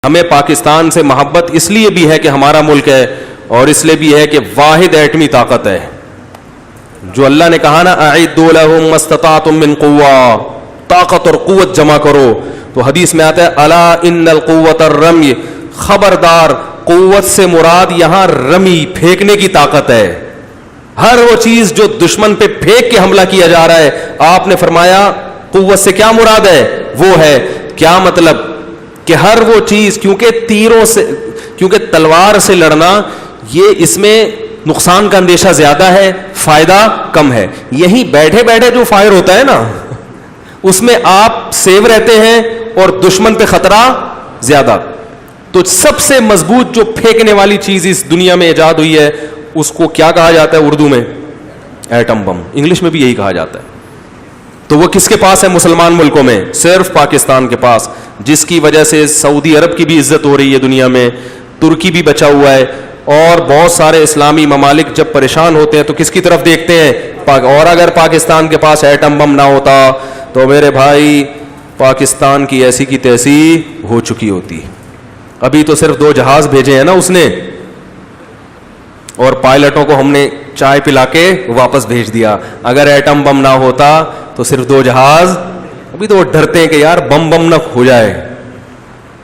ہمیں پاکستان سے محبت اس لیے بھی ہے کہ ہمارا ملک ہے، اور اس لیے بھی ہے کہ واحد ایٹمی طاقت ہے. جو اللہ نے کہا نا اعدوا لهم ما استطعتم من قوہ، طاقت اور قوت جمع کرو، تو حدیث میں آتا ہے الا ان القوۃ الرمی، خبردار قوت سے مراد یہاں رمی پھینکنے کی طاقت ہے. ہر وہ چیز جو دشمن پہ پھینک کے حملہ کیا جا رہا ہے، آپ نے فرمایا قوت سے کیا مراد ہے؟ وہ ہے کیا مطلب کہ ہر وہ چیز، کیونکہ تیروں سے، کیونکہ تلوار سے لڑنا یہ اس میں نقصان کا اندیشہ زیادہ ہے، فائدہ کم ہے. یہی بیٹھے بیٹھے جو فائر ہوتا ہے نا، اس میں آپ سیو رہتے ہیں اور دشمن پہ خطرہ زیادہ. تو سب سے مضبوط جو پھینکنے والی چیز اس دنیا میں ایجاد ہوئی ہے، اس کو کیا کہا جاتا ہے اردو میں؟ Atom bomb. انگلش میں بھی یہی کہا جاتا ہے. تو وہ کس کے پاس ہے مسلمان ملکوں میں؟ صرف پاکستان کے پاس، جس کی وجہ سے سعودی عرب کی بھی عزت ہو رہی ہے دنیا میں، ترکی بھی بچا ہوا ہے، اور بہت سارے اسلامی ممالک جب پریشان ہوتے ہیں تو کس کی طرف دیکھتے ہیں؟ اور اگر پاکستان کے پاس ایٹم بم نہ ہوتا تو میرے بھائی پاکستان کی ایسی کی تیسی ہو چکی ہوتی. ابھی تو صرف 2 جہاز بھیجے ہیں نا اس نے، اور پائلٹوں کو ہم نے چائے پلا کے واپس بھیج دیا. اگر ایٹم بم نہ ہوتا تو صرف 2 جہاز. ابھی تو وہ ڈرتے ہیں کہ یار بم نہ ہو جائے.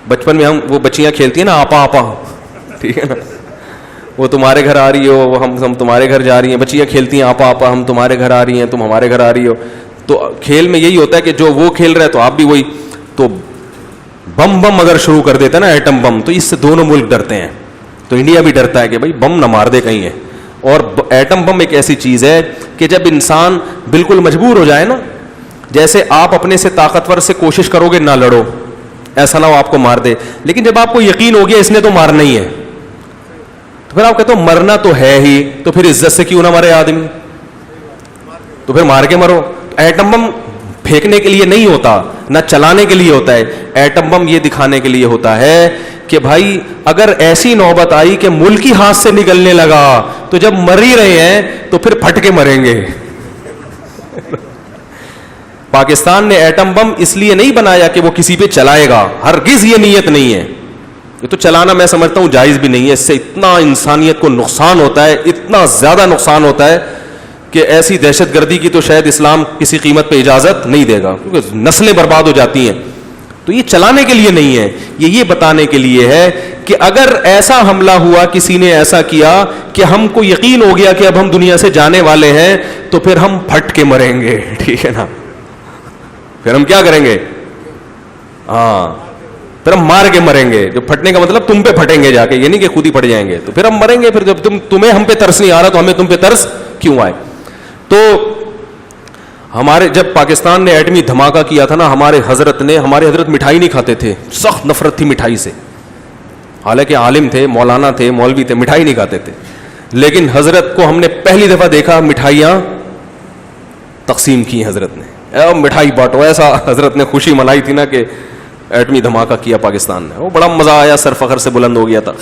بچپن میں ہم وہ بچیاں کھیلتی ہیں نا آپا آپا، ٹھیک ہے نا، وہ تمہارے گھر آ رہی ہو، وہ ہم تمہارے گھر جا رہی ہیں. بچیاں کھیلتی ہیں آپا آپا، ہم تمہارے گھر آ رہی ہیں، تم ہمارے گھر آ رہی ہو. تو کھیل میں یہی ہوتا ہے کہ جو وہ کھیل رہا ہے تو آپ بھی وہی. تو بم اگر شروع کر دیتا ہے نا ایٹم بم، تو اس سے دونوں ملک ڈرتے ہیں. تو انڈیا بھی ڈرتا ہے کہ بھائی بم نہ مار دے کہیں ہے. اور ایٹم بم ایک ایسی چیز ہے کہ جب انسان بالکل مجبور ہو جائے نا، جیسے آپ اپنے سے طاقتور سے کوشش کرو گے نہ لڑو، ایسا نہ ہو آپ کو مار دے، لیکن جب آپ کو یقین ہو گیا اس نے تو مارنا ہی ہے، تو پھر آپ کہتے ہو مرنا تو ہے ہی، تو پھر عزت سے کیوں نہ مرے آدمی، تو پھر مار کے مرو. ایٹم بم پھینکنے کے لیے نہیں ہوتا، نہ چلانے کے لیے ہوتا ہے. ایٹم بم یہ دکھانے کے لیے ہوتا ہے کہ بھائی اگر ایسی نوبت آئی کہ ملک ہی ہاتھ سے نکلنے لگا تو جب مر ہی رہے ہیں تو پھر پھٹ کے مریں گے. پاکستان نے ایٹم بم اس لیے نہیں بنایا کہ وہ کسی پہ چلائے گا، ہرگز یہ نیت نہیں ہے. یہ تو چلانا میں سمجھتا ہوں جائز بھی نہیں ہے. اس سے اتنا انسانیت کو نقصان ہوتا ہے، اتنا زیادہ نقصان ہوتا ہے کہ ایسی دہشت گردی کی تو شاید اسلام کسی قیمت پہ اجازت نہیں دے گا، کیونکہ نسلیں برباد ہو جاتی ہیں. تو یہ چلانے کے لیے نہیں ہے، یہ بتانے کے لیے ہے کہ اگر ایسا حملہ ہوا، کسی نے ایسا کیا کہ ہم کو یقین ہو گیا کہ اب ہم دنیا سے جانے والے ہیں، تو پھر ہم پھٹ کے مریں گے. ٹھیک ہے نا، پھر ہم کیا کریں گے؟ ہاں، پھر ہم مار کے مریں گے. جو پھٹنے کا مطلب تم پہ پھٹیں گے جا کے، یہ نہیں کہ خود ہی پھٹ جائیں گے. تو پھر ہم مریں گے. پھر جب تمہیں ہم پہ ترس نہیں آ رہا تو ہمیں تم پہ ترس کیوں آئے؟ تو ہمارے جب پاکستان نے ایٹمی دھماکہ کیا تھا نا، ہمارے حضرت مٹھائی نہیں کھاتے تھے، سخت نفرت تھی مٹھائی سے. حالانکہ عالم تھے، مولانا تھے، مولوی تھے، مٹھائی نہیں کھاتے تھے. لیکن حضرت کو ہم نے پہلی دفعہ دیکھا مٹھائیاں تقسیم کی حضرت نے، مٹھائی بانٹو. ایسا حضرت نے خوشی منائی تھی نا کہ ایٹمی دھماکہ کیا پاکستان نے، وہ بڑا مزہ آیا، سر فخر سے بلند ہو گیا تھا.